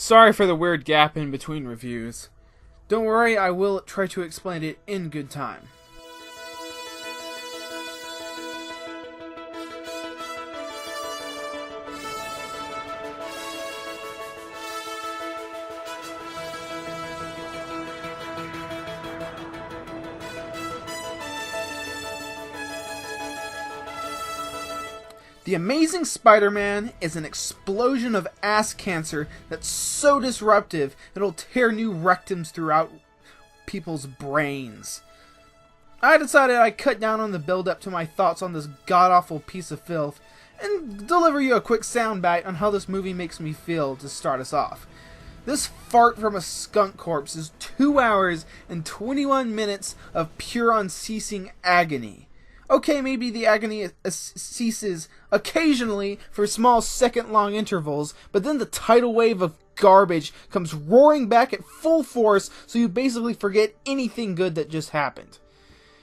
Sorry for the weird gap in between reviews. Don't worry, I will try to explain it in good time. The Amazing Spider-Man is an explosion of ass cancer that's so disruptive it'll tear new rectums throughout people's brains. I decided I'd cut down on the build-up to my thoughts on this god-awful piece of filth and deliver you a quick soundbite on how this movie makes me feel to start us off. This fart from a skunk corpse is 2 hours and 21 minutes of pure unceasing agony. Okay, maybe the agony ceases occasionally for small second-long intervals, but then the tidal wave of garbage comes roaring back at full force, so you basically forget anything good that just happened.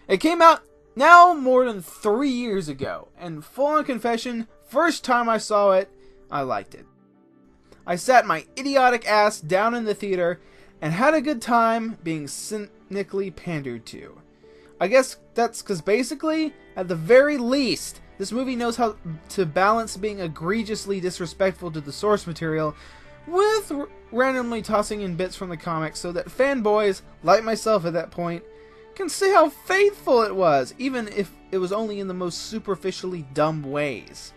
It came out now more than 3 years ago, and full-on confession, first time I saw it, I liked it. I sat my idiotic ass down in the theater and had a good time being cynically pandered to. I guess that's because basically, at the very least, this movie knows how to balance being egregiously disrespectful to the source material with randomly tossing in bits from the comics so that fanboys, like myself at that point, can see how faithful it was, even if it was only in the most superficially dumb ways.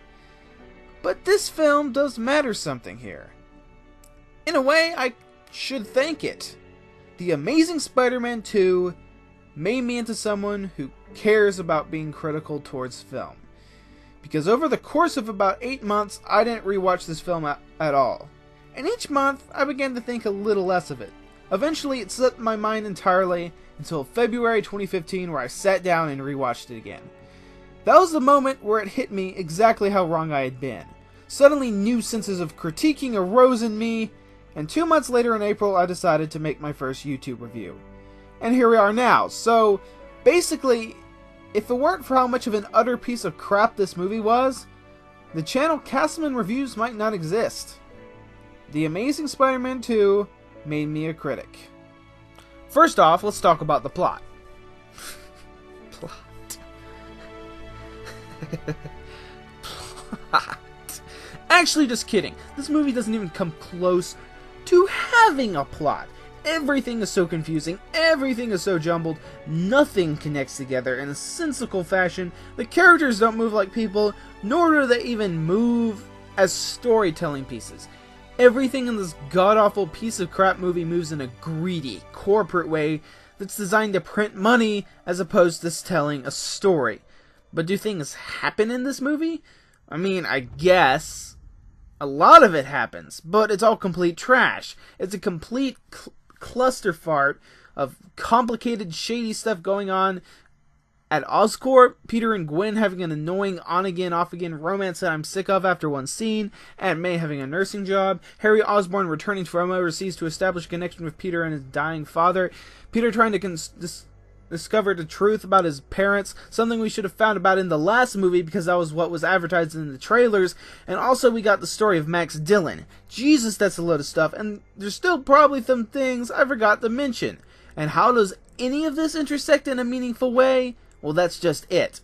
But this film does matter something here. In a way, I should thank it. The Amazing Spider-Man 2 made me into someone who cares about being critical towards film. Because over the course of about 8 months, I didn't rewatch this film at all. And each month, I began to think a little less of it. Eventually, it slipped my mind entirely until February 2015, where I sat down and rewatched it again. That was the moment where it hit me exactly how wrong I had been. Suddenly, new senses of critiquing arose in me, and 2 months later in April, I decided to make my first YouTube review. And here we are now. So, basically, if it weren't for how much of an utter piece of crap this movie was, the channel Castleman Reviews might not exist. The Amazing Spider-Man 2 made me a critic. First off, let's talk about the plot. Plot. Actually, just kidding. This movie doesn't even come close to having a plot. Everything is so confusing, everything is so jumbled, nothing connects together in a sensical fashion, the characters don't move like people, nor do they even move as storytelling pieces. Everything in this god-awful piece of crap movie moves in a greedy, corporate way that's designed to print money as opposed to telling a story. But do things happen in this movie? I mean, I guess. A lot of it happens, but it's all complete trash. It's a complete cluster fart of complicated, shady stuff going on at Oscorp, Peter and Gwen having an annoying on-again, off-again romance that I'm sick of after one scene, Aunt May having a nursing job, Harry Osborn returning from overseas to establish a connection with Peter and his dying father, Peter trying to discover the truth about his parents, something we should have found about in the last movie because that was what was advertised in the trailers, and also we got the story of Max Dillon. Jesus, that's a load of stuff, and there's still probably some things I forgot to mention. And how does any of this intersect in a meaningful way? Well, that's just it.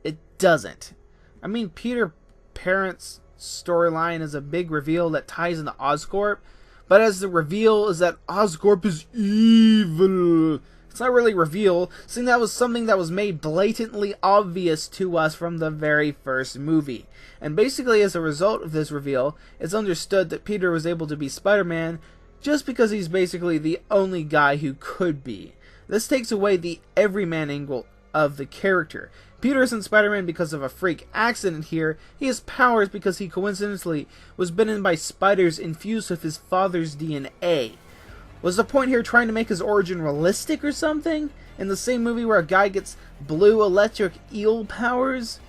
It doesn't. I mean, Peter parents' storyline is a big reveal that ties into Oscorp, but as the reveal is that Oscorp is evil. It's not really reveal, seeing that was something that was made blatantly obvious to us from the very first movie. And basically, as a result of this reveal, it's understood that Peter was able to be Spider-Man just because he's basically the only guy who could be. This takes away the everyman angle of the character. Peter isn't Spider-Man because of a freak accident here. He has powers because he coincidentally was bitten by spiders infused with his father's DNA. Was the point here trying to make his origin realistic or something? In the same movie where a guy gets blue electric eel powers?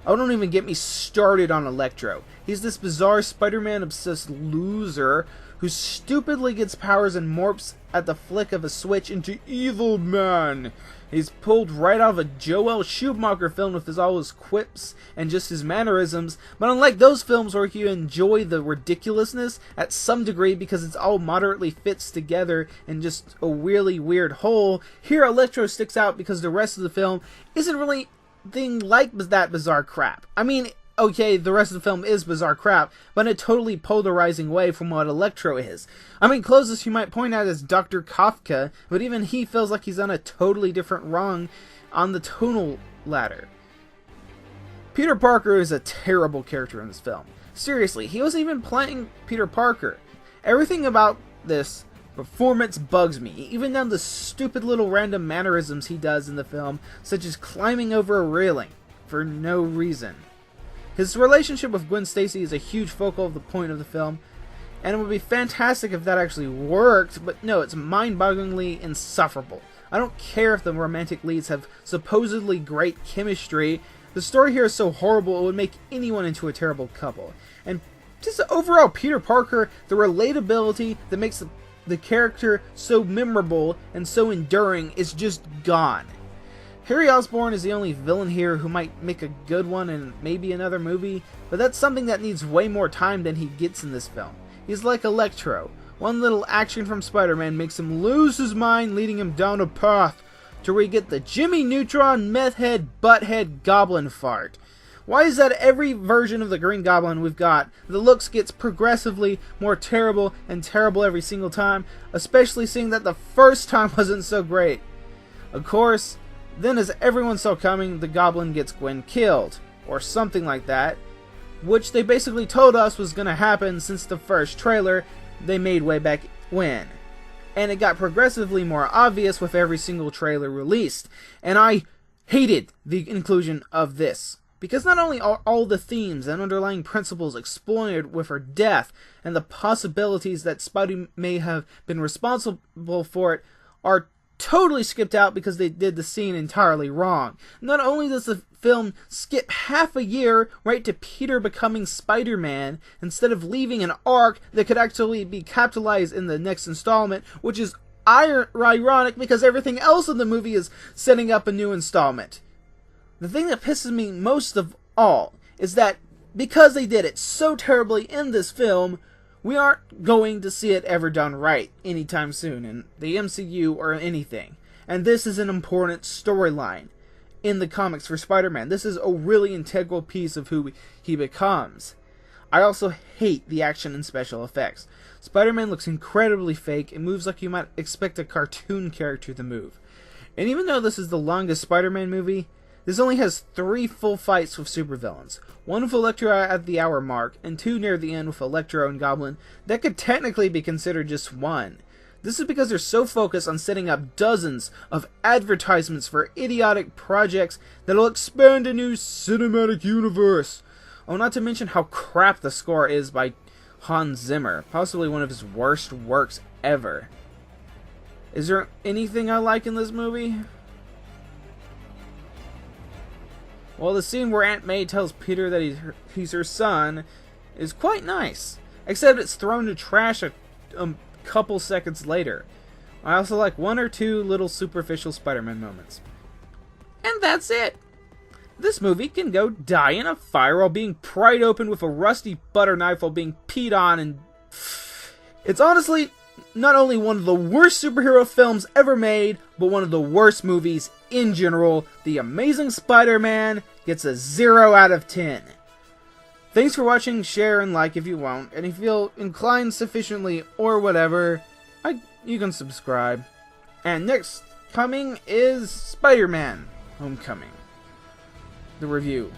Oh, don't even get me started on Electro. He's this bizarre Spider-Man obsessed loser who stupidly gets powers and morphs at the flick of a switch into Evil Man. He's pulled right out of a Joel Schumacher film with all his quips and just his mannerisms, but unlike those films where you enjoy the ridiculousness at some degree because it's all moderately fits together in just a really weird whole, here Electro sticks out because the rest of the film isn't really anything like that bizarre crap. I mean, okay, the rest of the film is bizarre crap, but in a totally polarizing way from what Electro is. I mean, closest you might point out is Dr. Kafka, but even he feels like he's on a totally different rung on the tonal ladder. Peter Parker is a terrible character in this film. Seriously, he wasn't even playing Peter Parker. Everything about this performance bugs me, even down the stupid little random mannerisms he does in the film, such as climbing over a railing for no reason. His relationship with Gwen Stacy is a huge focal point of the film, and it would be fantastic if that actually worked, but no, it's mind-bogglingly insufferable. I don't care if the romantic leads have supposedly great chemistry. The story here is so horrible it would make anyone into a terrible couple. And just overall, Peter Parker, the relatability that makes the character so memorable and so enduring is just gone. Harry Osborn is the only villain here who might make a good one in maybe another movie, but that's something that needs way more time than he gets in this film. He's like Electro. One little action from Spider-Man makes him lose his mind, leading him down a path to where you get the Jimmy Neutron, meth head, butthead, goblin fart. Why is that every version of the Green Goblin we've got, the looks gets progressively more terrible and terrible every single time, especially seeing that the first time wasn't so great? Of course, then as everyone saw coming, the Goblin gets Gwen killed, or something like that, which they basically told us was going to happen since the first trailer they made way back when. And it got progressively more obvious with every single trailer released, and I hated the inclusion of this. Because not only are all the themes and underlying principles exploited with her death, and the possibilities that Spidey may have been responsible for it are totally skipped out because they did the scene entirely wrong. Not only does the film skip half a year right to Peter becoming Spider-Man, instead of leaving an arc that could actually be capitalized in the next installment, which is ironic because everything else in the movie is setting up a new installment. The thing that pisses me most of all is that because they did it so terribly in this film, we aren't going to see it ever done right anytime soon in the MCU or anything. And this is an important storyline in the comics for Spider-Man. This is a really integral piece of who he becomes. I also hate the action and special effects. Spider-Man looks incredibly fake and moves like you might expect a cartoon character to move. And even though this is the longest Spider-Man movie, this only has 3 full fights with supervillains. 1 with Electro at the hour mark, and 2 near the end with Electro and Goblin that could technically be considered just 1. This is because they're so focused on setting up dozens of advertisements for idiotic projects that'll expand a new cinematic universe. Oh, not to mention how crap the score is by Hans Zimmer, possibly one of his worst works ever. Is there anything I like in this movie? Well, the scene where Aunt May tells Peter that he's her son is quite nice, except it's thrown to trash a couple seconds later. I also like 1 or 2 little superficial Spider-Man moments. And that's it! This movie can go die in a fire while being pried open with a rusty butter knife while being peed on, and it's honestly not only one of the worst superhero films ever made, but one of the worst movies in general. The Amazing Spider-Man gets a 0 out of 10. Thanks for watching, share, and like if you want, and if you feel inclined sufficiently or whatever, you can subscribe. And next coming is Spider-Man Homecoming, the review.